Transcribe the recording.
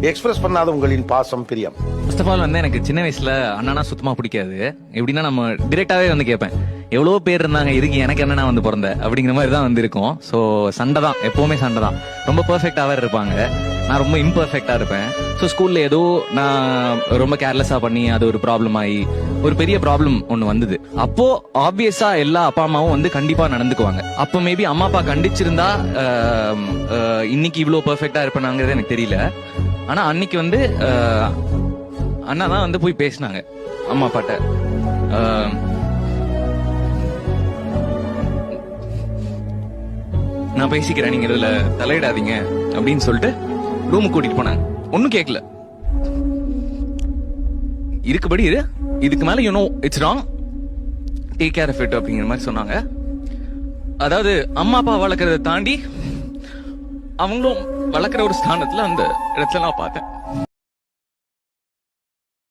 Express பண்ணாத உங்களின் பாசம் பிரியம். ஃபர்ஸ்ட் ஆஃப் ஆல் வந்து எனக்கு சின்ன வயசுல அண்ணனா சுத்தமா பிடிக்காது. எப்படின்னா நம்ம டிரெக்டாவே வந்து கேட்பேன், எவ்வளவோ பேர் இருந்தாங்க, இதுக்கு எனக்கு என்னன்னா வந்து பிறந்த அப்படிங்கிற மாதிரி தான் வந்து இருக்கும். ஸோ சண்டை தான், எப்பவுமே சண்டை தான். ரொம்ப பெர்ஃபெக்டாவே இருப்பாங்க, நான் ரொம்ப இம்பர்ஃபெக்டா இருப்பேன். ஸோ ஸ்கூல்ல ஏதோ நான் ரொம்ப கேர்லெஸ்ஸா பண்ணி அது ஒரு ப்ராப்ளம் ஆகி ஒரு பெரிய ப்ராப்ளம் ஒன்று வந்தது. அப்போ ஆப்வியஸா எல்லா அப்பா அம்மாவும் வந்து கண்டிப்பா நடந்துக்குவாங்க. அப்போ மேபி அம்மா அப்பா கண்டிச்சிருந்தா இன்னைக்கு இவ்வளோ பெர்ஃபெக்டா இருப்பேனாங்கிறது எனக்கு தெரியல. ஆனா அன்னைக்கு வந்து அண்ணா தான் வந்து போய் பேசினாங்க அம்மா அப்பாட்ட. நான் பேசிக்கிறேன், நீங்க இதுல தலையிடாதீங்க அப்படின்னு சொல்லிட்டு ரூமுக்கு கூட்டிட்டு போனாங்க. ஒன்னும் கேட்கல, இருக்குபடி இரு, இதுக்கு மேல you know it's wrong, take care of it அப்படிங்கிற மாதிரி சொன்னாங்க. அதாவது அம்மா அப்பா வளர்க்கறதை தாண்டி அவங்களும் வளர்க்குற ஒரு ஸ்தானத்துல அந்த இடத்துல நான் பார்த்தேன்.